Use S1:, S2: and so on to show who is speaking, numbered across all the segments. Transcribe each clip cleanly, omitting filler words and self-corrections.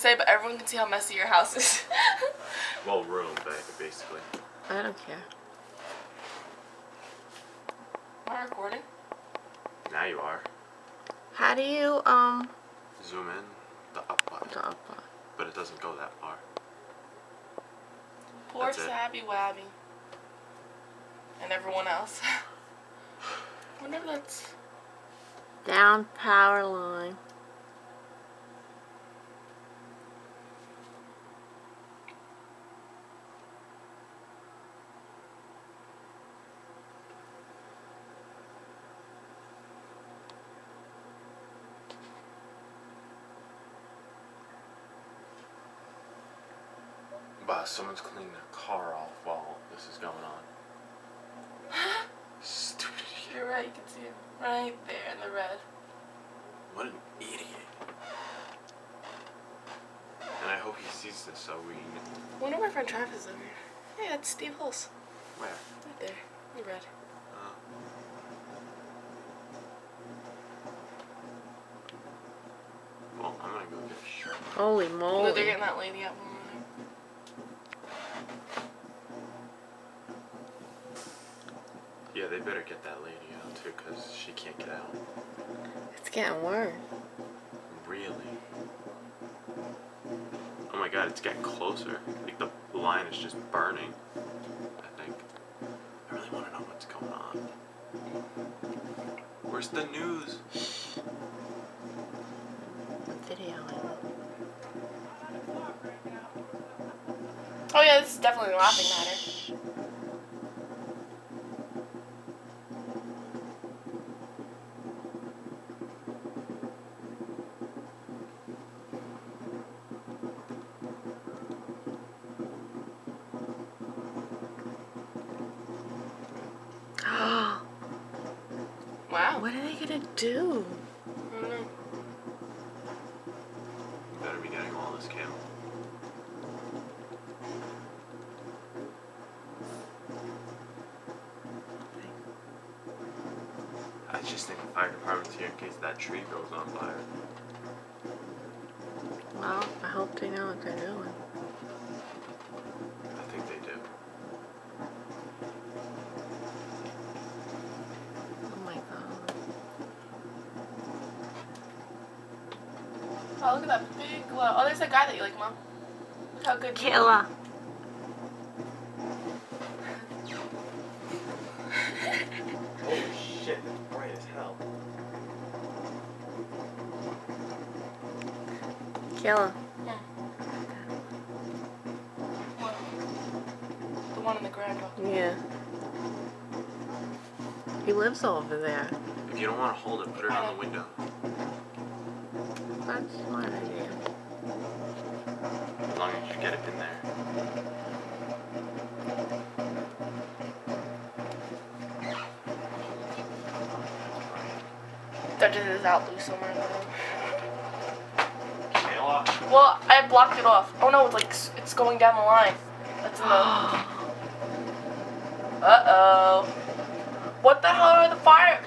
S1: say, but everyone can see how messy your house is.
S2: Well, room, basically.
S3: I don't care.
S1: Am I recording?
S2: Now you are.
S3: How do you,
S2: Zoom in, the up button.
S3: the up button?
S2: But it doesn't go that far.
S1: Poor
S2: That's it.
S1: Sabby Wabby. And everyone else. I wonder if that's...
S3: Down power line.
S2: Boss, someone's cleaning their car off while this is going on. Stupid idiot.
S1: You're right, you can see it right there in the red.
S2: What an idiot. And I hope he sees this so we...
S1: I wonder where my friend Travis is over here. Hey, that's Steve Hulse.
S2: Where?
S1: Right there, in the red.
S2: Well, I'm gonna go get a shirt.
S3: Holy
S1: No,
S3: moly.
S1: they're getting that lady out one more.
S2: Yeah, they better get that lady out too, because she can't get out.
S3: It's getting worse.
S2: Really? Oh my god, it's getting closer. Like the line is just burning, I think. I really want to know what's going on. Where's the news?
S3: Video.
S1: Oh yeah, this is definitely a laughing matter. Wow.
S3: What are they gonna do?
S1: I don't know.
S2: Better be getting all this cam. I just think the fire department's here in case that tree goes on fire.
S3: Well, I hope they know what they're doing.
S2: I think they do.
S3: Oh my god.
S1: Oh, look at that big glow. Oh, there's that guy that you like, Mom. Look how good.
S3: Killer.
S2: Holy shit, that's bright as hell.
S3: Killer.
S1: Yeah. What? The one in the grand.
S3: Yeah. He lives over there.
S2: If you don't want to hold it, put it on the window.
S3: That's a smart idea.
S2: As long as you get it in there.
S1: Dudgeon is out loose somewhere in the room.
S2: Kayla?
S1: Well, I blocked it off. Oh no, it's like it's going down the line. That's in the. Uh-oh. What the hell are the fire?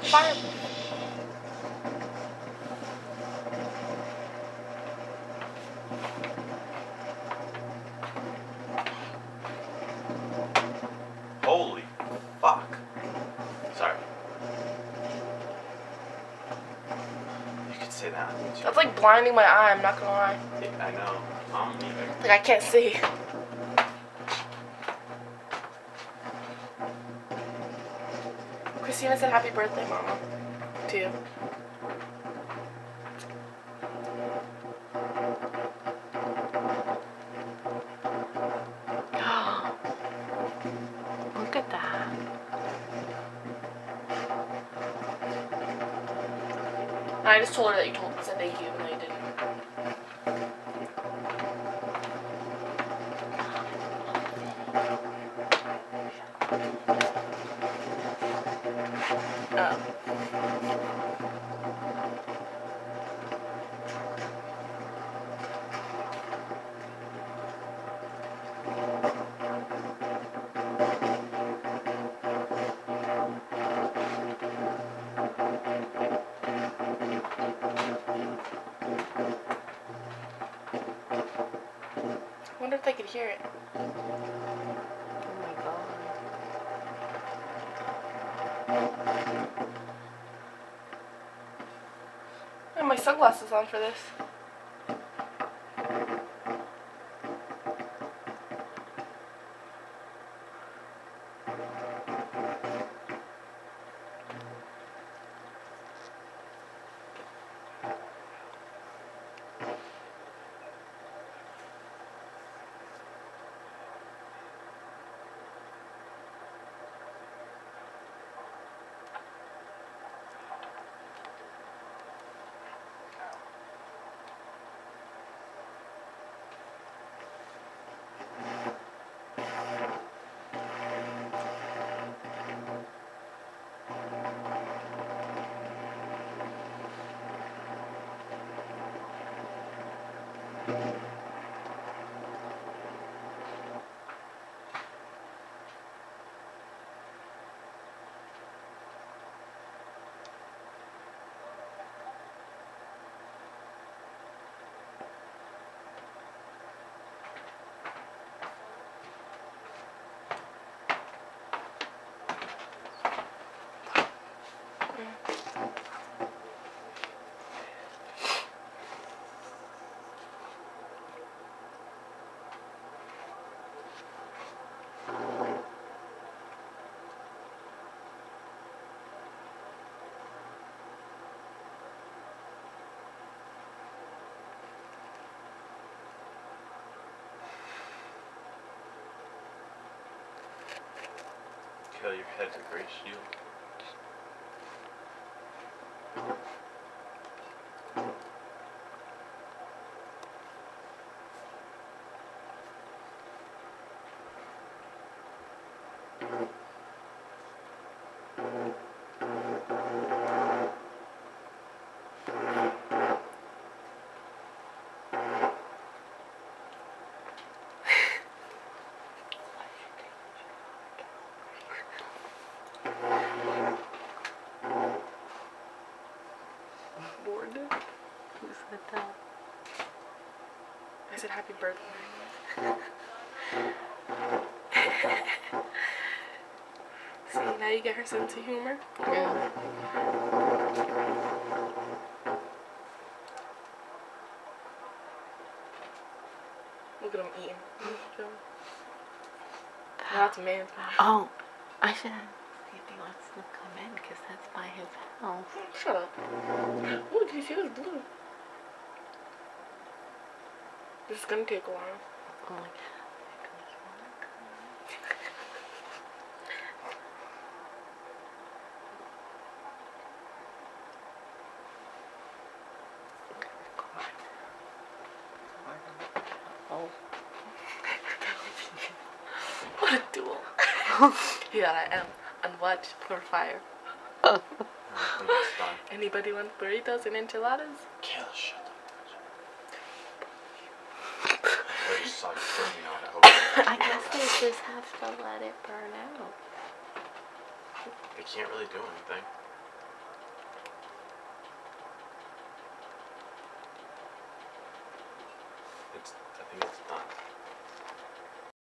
S2: Holy fuck. Sorry. You could say that on YouTube.
S1: That's like blinding my eye. I'm not gonna lie.
S2: I know. Neither.
S1: Like I can't see. Christina said happy birthday, Mama. To you.
S3: Look at that.
S1: I just told her that you said thank you, and I didn't. Wonder if they could hear it.
S3: Oh my god.
S1: I have my sunglasses on for this.
S2: Kill your head's a great shield.
S1: Bored.
S3: Who said that?
S1: I said happy birthday. See, now you get her sense of humor.
S3: Yeah.
S1: Look at him eating. That's a man.
S3: Oh, I should see if he wants to come in because that's by his house.
S1: Shut up. Ooh, did you see this blue? This is gonna take a while.
S3: Oh my god. Oh.
S1: What a duel. Here I am, unwatched for fire.
S2: I think it's done.
S1: Anybody want burritos and enchiladas?
S2: Kill, shut up. I just saw you putting me on. I hope
S3: I guess they just have to let it burn out.
S2: they can't really do anything.